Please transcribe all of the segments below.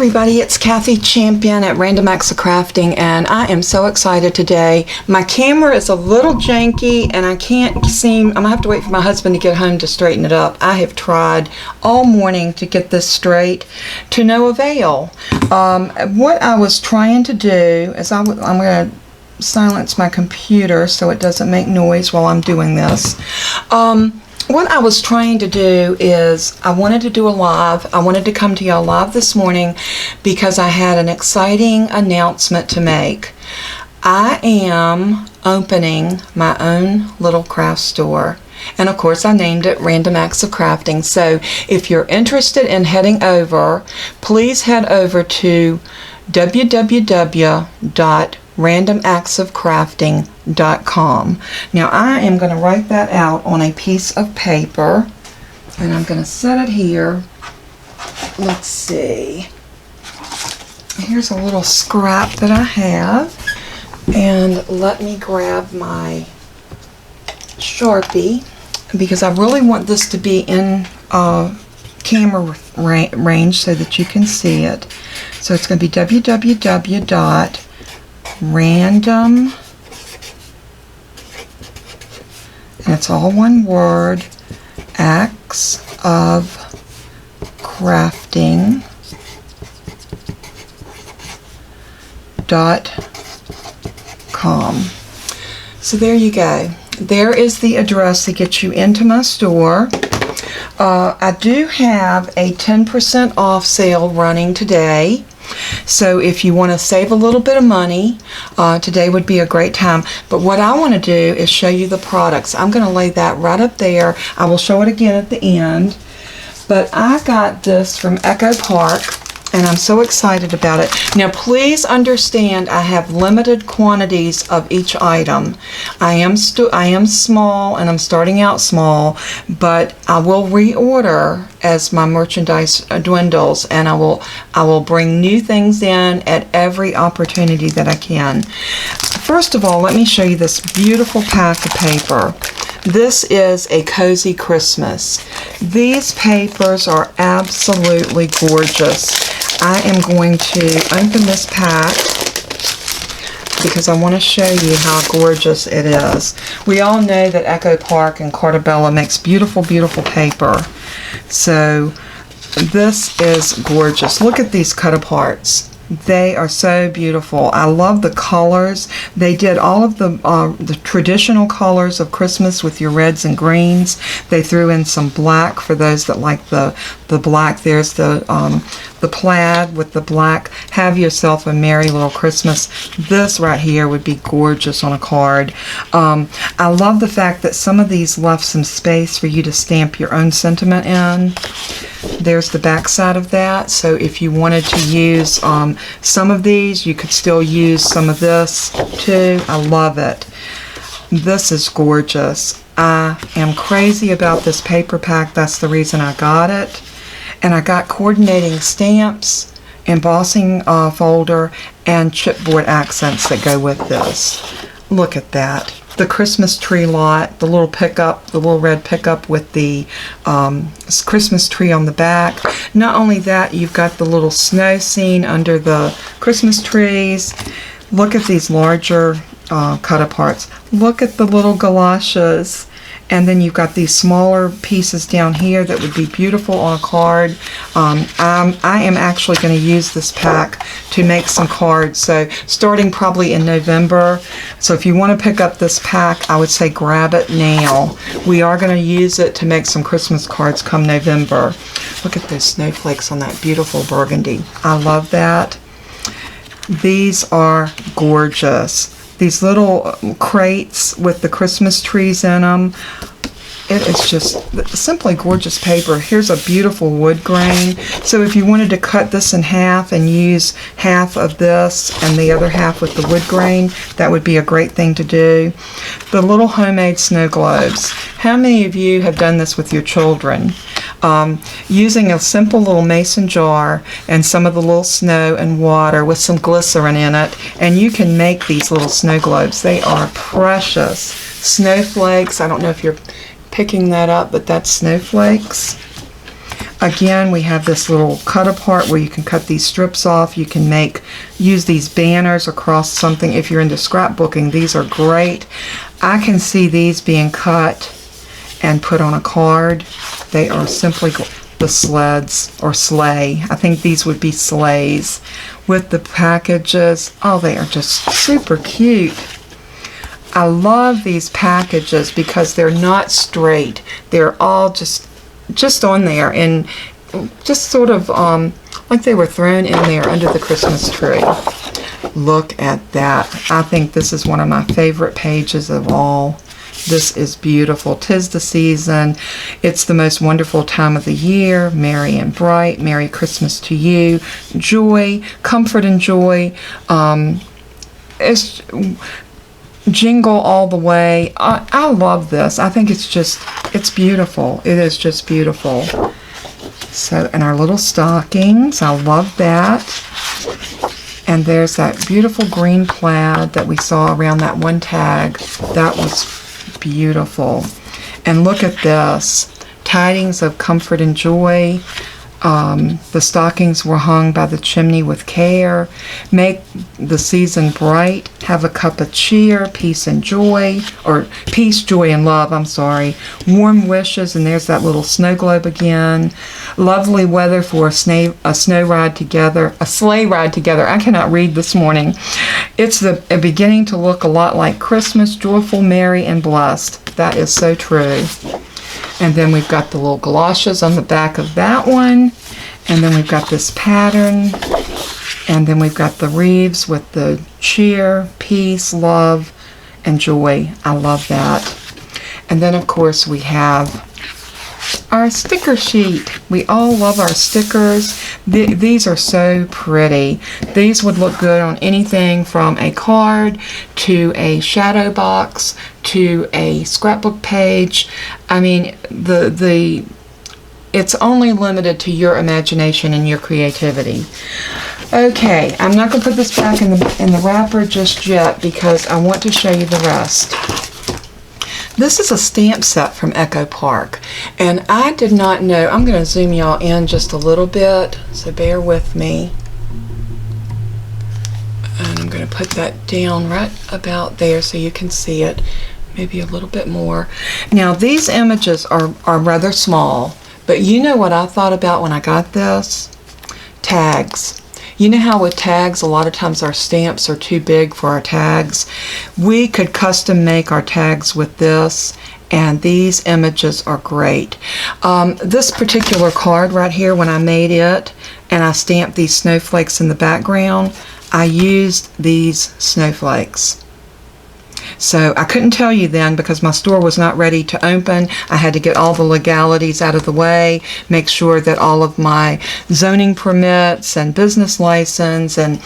everybody, it's Kathy Champion at Random Acts of Crafting, and I am so excited today. My camera is a little janky and I can't seem, I'm gonna have to wait for my husband to get home to straighten it up. I have tried all morning to get this straight to no avail. What I was trying to do is I'm gonna silence my computer so it doesn't make noise while I'm doing this. What I was trying to do is I wanted to do a live. I wanted to come to y'all live this morning because I had an exciting announcement to make. I am opening my own little craft store. And of course I named it Random Acts of Crafting. So if you're interested in heading over, please head over to www.randomactsofcrafting.com. Now I am going to write that out on a piece of paper and I'm going to set it here. Let's see. Here's a little scrap that I have, and let me grab my Sharpie because I really want this to be in camera range so that you can see it. So it's going to be www.random, and it's all one word, acts of crafting.com. So there you go. There is the address to get you into my store. I do have a 10% off sale running today. So if you want to save a little bit of money, today would be a great time. But what I want to do is show you the products. I'm going to lay that right up there. I will show it again at the end. But I got this from Echo Park, and I'm so excited about it. Now please understand I have limited quantities of each item. I am small and I'm starting out small, but I will reorder as my merchandise dwindles, and I will bring new things in at every opportunity that I can. First of all, let me show you this beautiful pack of paper. This is a Cozy Christmas. These papers are absolutely gorgeous. I am going to open this pack because I want to show you how gorgeous it is. We all know that Echo Park and Cartabella makes beautiful, beautiful paper. So this is gorgeous. Look at these cut aparts. They are so beautiful. I love the colors. They did all of the traditional colors of Christmas with your reds and greens. They threw in some black for those that like the black. There's the plaid with the black. Have yourself a merry little Christmas. This right here would be gorgeous on a card. I love the fact that some of these left some space for you to stamp your own sentiment in. There's the back side of that. So if you wanted to use some of these, you could still use some of this too. I love it. This is gorgeous. I am crazy about this paper pack. That's the reason I got it. And I got coordinating stamps, embossing folder, and chipboard accents that go with this. Look at that. The Christmas tree lot, the little pickup, the little red pickup with the Christmas tree on the back. Not only that, you've got the little snow scene under the Christmas trees. Look at these larger cut aparts. Look at the little galoshes. And then you've got these smaller pieces down here that would be beautiful on a card. I am actually going to use this pack to make some cards, so starting probably in November. So if you want to pick up this pack, I would say grab it now. We are going to use it to make some Christmas cards come November. Look at those snowflakes on that beautiful burgundy. I love that. These are gorgeous. These little crates with the Christmas trees in them. It is just simply gorgeous paper. Here's a beautiful wood grain. So if you wanted to cut this in half and use half of this and the other half with the wood grain, that would be a great thing to do. The little homemade snow globes. How many of you have done this with your children? Using a simple little mason jar and some of the little snow and water with some glycerin in it, and you can make these little snow globes. They are precious. Snowflakes. I don't know if you're picking that up, but that's snowflakes. Again, we have this little cut apart where you can cut these strips off. You can use these banners across something. If you're into scrapbooking, these are great. I can see these being cut and put on a card. They are simply the sleds or sleigh. I think these would be sleighs with the packages. Oh, they are just super cute. I love these packages because they're not straight. They're all just on there and just sort of like they were thrown in there under the Christmas tree. Look at that. I think this is one of my favorite pages of all. This is beautiful. 'Tis the season. It's the most wonderful time of the year. Merry and bright. Merry Christmas to you. Joy, comfort and joy. It's jingle all the way. I love this. I think it's beautiful. It is just beautiful. So, and our little stockings. I love that. And there's that beautiful green plaid that we saw around that one tag. That was beautiful. And look at this. Tidings of comfort and joy. The stockings were hung by the chimney with care. Make the season bright. Have a cup of cheer, peace and joy, or peace, joy, and love, I'm sorry. Warm wishes, and there's that little snow globe again. Lovely weather for a sleigh ride together. I cannot read this morning. It's beginning to look a lot like Christmas, joyful, merry, and blessed. That is so true. And then we've got the little galoshes on the back of that one. And then we've got this pattern. And then we've got the wreaths with the cheer, peace, love, and joy. I love that. And then, of course, we have our sticker sheet. We all love our stickers. These are so pretty. These would look good on anything from a card to a shadow box to a scrapbook page. I mean, it's only limited to your imagination and your creativity. Okay, I'm not going to put this back in the wrapper just yet because I want to show you the rest. This is a stamp set from Echo Park, and I did not know. I'm going to zoom y'all in just a little bit, so bear with me. And I'm going to put that down right about there so you can see it, maybe a little bit more. Now, these images are rather small, but you know what I thought about when I got this? Tags. You know how with tags, a lot of times our stamps are too big for our tags? We could custom make our tags with this, and these images are great. This particular card right here, when I made it, and I stamped these snowflakes in the background, I used these snowflakes. So I couldn't tell you then because my store was not ready to open. I had to get all the legalities out of the way, make sure that all of my zoning permits and business license and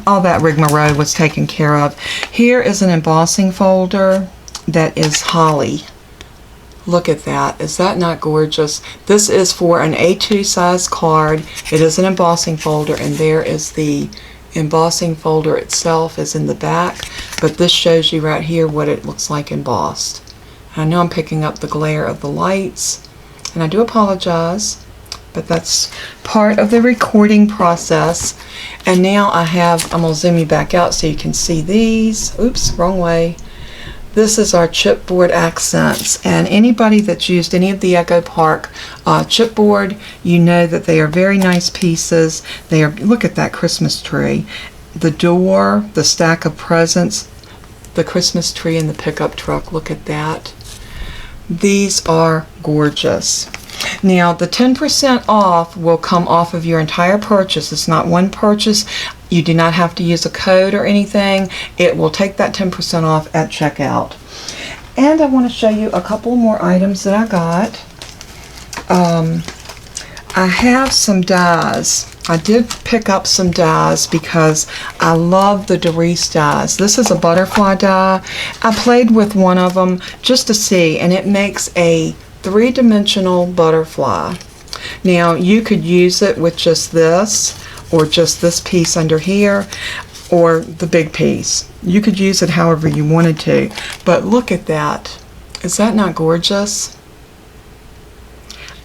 all that rigmarole was taken care of. Here is an embossing folder that is holly. Look at that. Is that not gorgeous? This is for an A2 size card. It is an embossing folder, and there is the embossing folder itself is in the back, but this shows you right here what it looks like embossed. I know I'm picking up the glare of the lights, and I do apologize, but that's part of the recording process. And now I'm going to zoom you back out so you can see these. Oops, wrong way. This is our chipboard accents, and anybody that's used any of the Echo Park chipboard, you know that they are very nice pieces. Look at that Christmas tree. The door, the stack of presents, the Christmas tree in the pickup truck. Look at that. These are gorgeous. Now, the 10% off will come off of your entire purchase. It's not one purchase. You do not have to use a code or anything. It will take that 10% off at checkout. And I want to show you a couple more items that I got. I have some dies. I did pick up some dies because I love the Darice dies. This is a butterfly die. I played with one of them just to see, and it makes a three-dimensional butterfly. Now, you could use it with just this, or just this piece under here, or the big piece. You could use it however you wanted to, but look at that. Is that not gorgeous?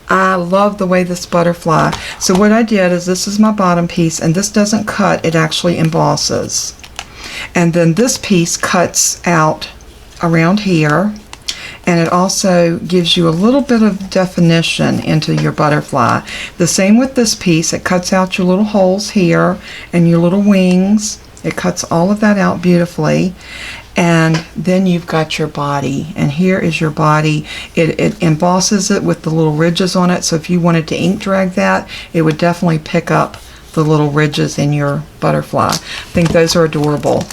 I love the way this butterfly. So what I did is, this is my bottom piece, and this doesn't cut, it actually embosses. And then this piece cuts out around here, and it also gives you a little bit of definition into your butterfly. The same with this piece, it cuts out your little holes here and your little wings. It cuts all of that out beautifully. And then you've got your body, and here is your body. It embosses it with the little ridges on it, so if you wanted to ink drag that, it would definitely pick up the little ridges in your butterfly. I think those are adorable.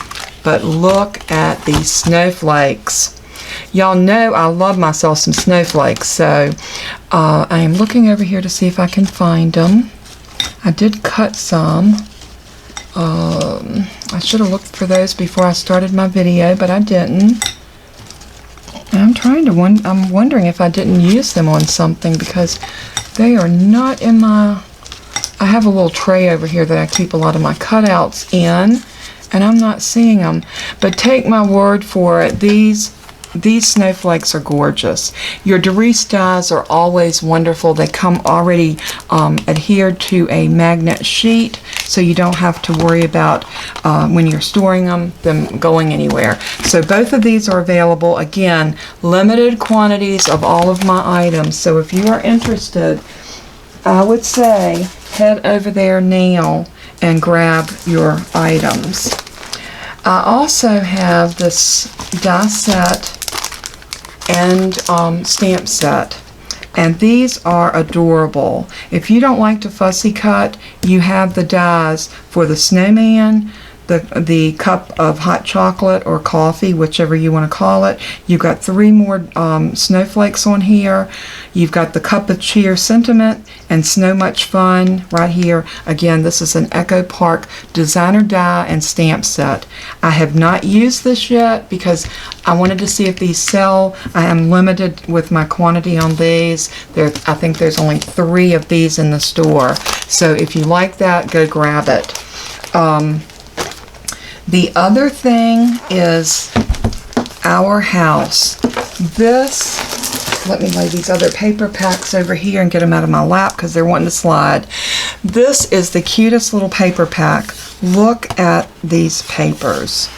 But look at these snowflakes. Y'all know I love myself some snowflakes, so I am looking over here to see if I can find them. I did cut some. I should have looked for those before I started my video, but I didn't. And I'm wondering if I didn't use them on something, because they are not in my... I have a little tray over here that I keep a lot of my cutouts in, and I'm not seeing them. But take my word for it, these snowflakes are gorgeous. Your Darice dies are always wonderful. They come already adhered to a magnet sheet, so you don't have to worry about when you're storing them going anywhere. So both of these are available. Again, limited quantities of all of my items. So if you are interested, I would say head over there now and grab your items. I also have this die set and stamp set, and these are adorable. If you don't like to fussy cut, you have the dies for the snowman, the cup of hot chocolate or coffee, whichever you want to call it. You've got 3 more snowflakes on here. You've got the cup of cheer sentiment and snow much fun right here. Again, this is an Echo Park designer die and stamp set. I have not used this yet because I wanted to see if these sell. I am limited with my quantity on these. I think there's only 3 of these in the store. So if you like that, go grab it. The other thing is our house. This, let me lay these other paper packs over here and get them out of my lap because they're wanting to slide. This is the cutest little paper pack. Look at these papers.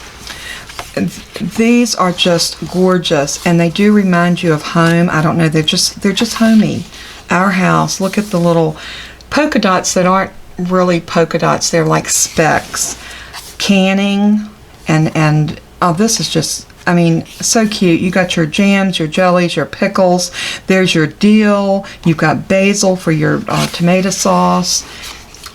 These are just gorgeous, and they do remind you of home. I don't know, they're just homey. Our house, look at the little polka dots that aren't really polka dots, they're like specks. Canning and oh, this is just, I mean, so cute. You got your jams, your jellies, your pickles. There's your dill. You've got basil for your tomato sauce.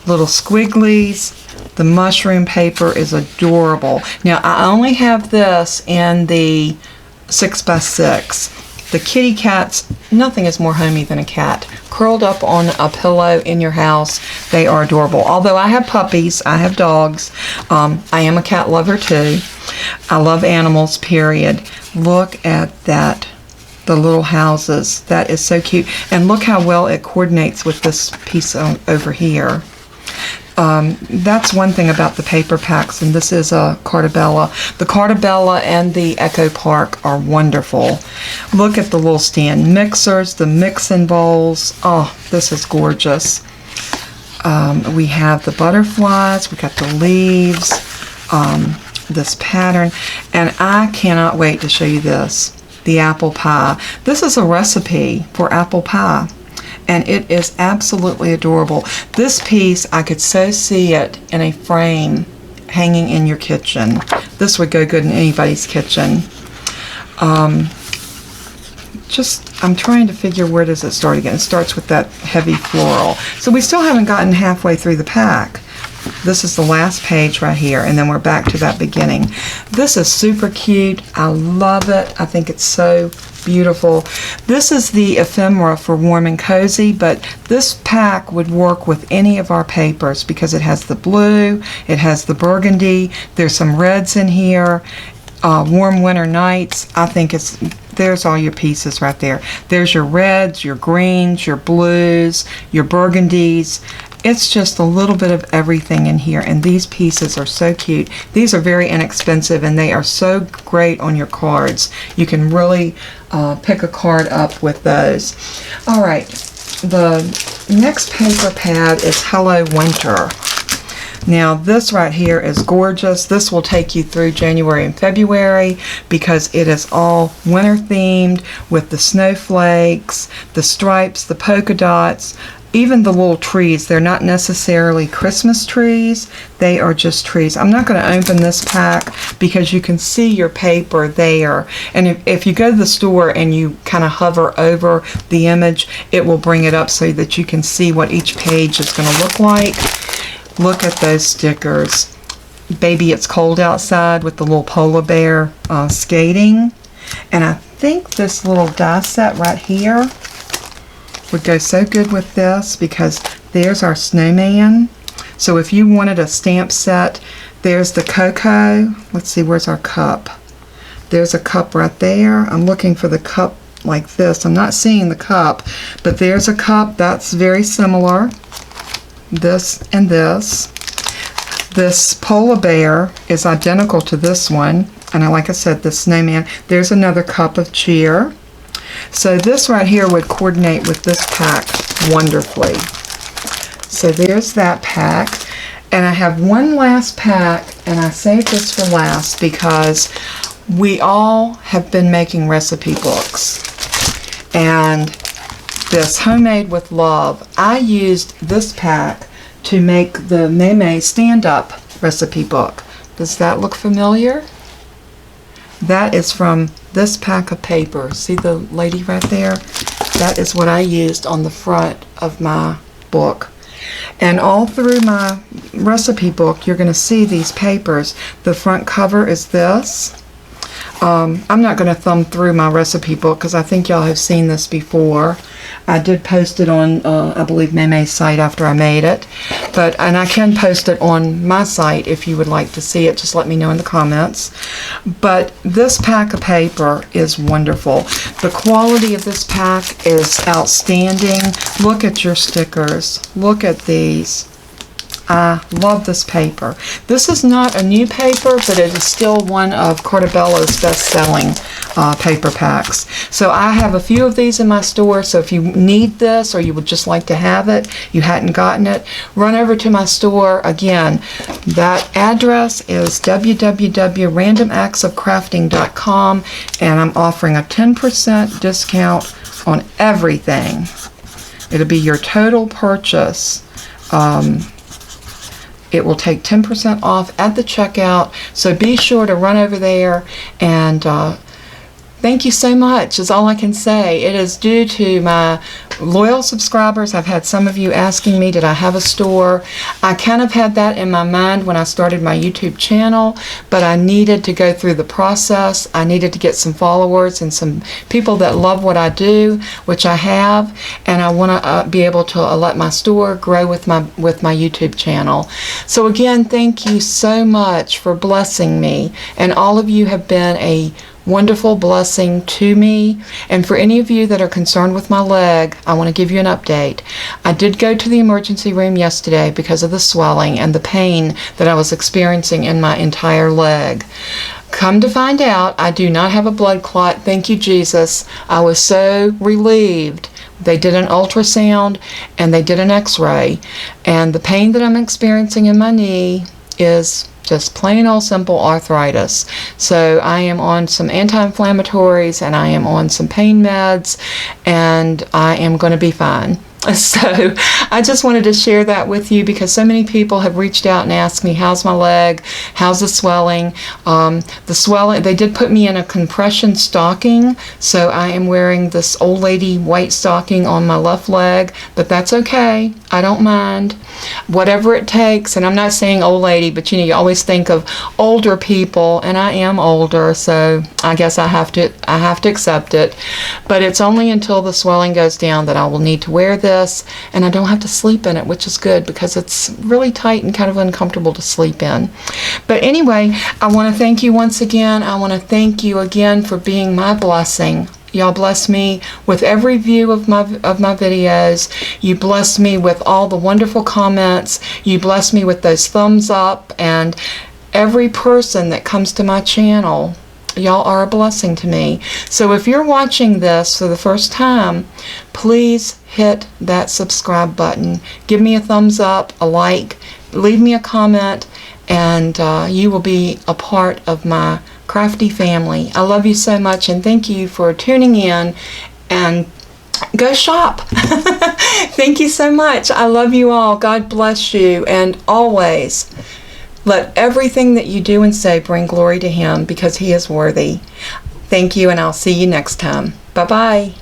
Little squigglies. The mushroom paper is adorable. Now, I only have this in the 6x6. The kitty cats, nothing is more homey than a cat. Curled up on a pillow in your house, they are adorable. Although I have puppies, I have dogs, I am a cat lover too. I love animals, period. Look at that, the little houses. That is so cute. And look how well it coordinates with this piece over here. That's one thing about the paper packs, and this is a Cartabella. The Cartabella and the Echo Park are wonderful. Look at the little stand mixers, the mixing bowls. Oh, this is gorgeous. We have the butterflies, we got the leaves, this pattern, and I cannot wait to show you this, the apple pie. This is a recipe for apple pie. And it is absolutely adorable. This piece, I could so see it in a frame hanging in your kitchen. This would go good in anybody's kitchen. I'm trying to figure, where does it start again? It starts with that heavy floral. So we still haven't gotten halfway through the pack. This is the last page right here, and then we're back to that beginning. This is super cute. I love it. I think it's so beautiful. This is the ephemera for Warm and Cozy, but this pack would work with any of our papers because it has the blue, it has the burgundy, there's some reds in here, Warm Winter Nights. I think there's all your pieces right there. There's your reds, your greens, your blues, your burgundies. It's just a little bit of everything in here, and these pieces are so cute. These are very inexpensive, and they are so great on your cards. You can really pick a card up with those. All right, the next paper pad is Hello Winter. Now this right here is gorgeous. This will take you through January and February because it is all winter themed with the snowflakes, the stripes, the polka dots, even the little trees. They're not necessarily Christmas trees, they are just trees. I'm not going to open this pack because you can see your paper there, and if you go to the store and you kind of hover over the image, it will bring it up so that you can see what each page is going to look like. Look at those stickers. Baby It's Cold Outside with the little polar bear skating. And I think this little die set right here would go so good with this because there's our snowman. So if you wanted a stamp set, there's the Cocoa. Let's see, where's our cup? There's a cup right there. I'm looking for the cup like this. I'm not seeing the cup, but there's a cup that's very similar. This and this. This polar bear is identical to this one, and like I said, the snowman. There's another cup of cheer. So this right here would coordinate with this pack wonderfully. So there's that pack, and I have one last pack, and I saved this for last because we all have been making recipe books, and this Homemade with Love, I used this pack to make the Maymay stand-up recipe book. Does that look familiar? That is from this pack of paper. See the lady right there? That is what I used on the front of my book. And all through my recipe book, you're going to see these papers. The front cover is this. I'm not going to thumb through my recipe book because I think y'all have seen this before. I did post it on, I believe, Maymay's site after I made it. And I can post it on my site if you would like to see it. Just let me know in the comments. But this pack of paper is wonderful. The quality of this pack is outstanding. Look at your stickers. Look at these. I love this paper. This is not a new paper, but it is still one of Carta Bella's best-selling paper packs. So I have a few of these in my store, so if you need this or you would just like to have it, you hadn't gotten it, run over to my store. Again, that address is www.randomactsofcrafting.com, and I'm offering a 10% discount on everything. It'll be your total purchase. It will take 10% off at the checkout, so be sure to run over there, and thank you so much is all I can say. It is due to my loyal subscribers. I've had some of you asking me, did I have a store? I kind of had that in my mind when I started my YouTube channel, but I needed to go through the process. I needed to get some followers and some people that love what I do, which I have, and I want to be able to let my store grow with my YouTube channel. So again, thank you so much for blessing me, and all of you have been a wonderful blessing to me. And for any of you that are concerned with my leg, I want to give you an update. I did go to the emergency room yesterday because of the swelling and the pain that I was experiencing in my entire leg. Come to find out, I do not have a blood clot. Thank you, Jesus. I was so relieved. They did an ultrasound and they did an x-ray, and the pain that I'm experiencing in my knee is just plain old simple arthritis. So I am on some anti-inflammatories and I am on some pain meds, and I am going to be fine. So I just wanted to share that with you because so many people have reached out and asked me, how's my leg? How's the swelling? The swelling, they did put me in a compression stocking, so I am wearing this old lady white stocking on my left leg, but that's okay. I don't mind. Whatever it takes, and I'm not saying old lady, but you always think of older people, and I am older, so I guess I have to accept it. But it's only until the swelling goes down that I will need to wear this, and I don't have to sleep in it, which is good because it's really tight and kind of uncomfortable to sleep in. But anyway, I want to thank you once again. I want to thank you again for being my blessing. Y'all bless me with every view of my videos. You bless me with all the wonderful comments. You bless me with those thumbs up, and every person that comes to my channel, Y'all are a blessing to me. So if you're watching this for the first time, please hit that subscribe button. Give me a thumbs up, a like, leave me a comment, and you will be a part of my crafty family. I love you so much, and thank you for tuning in, and go shop. Thank you so much. I love you all. God bless you, and always let everything that you do and say bring glory to Him, because He is worthy. Thank you, and I'll see you next time. Bye-bye.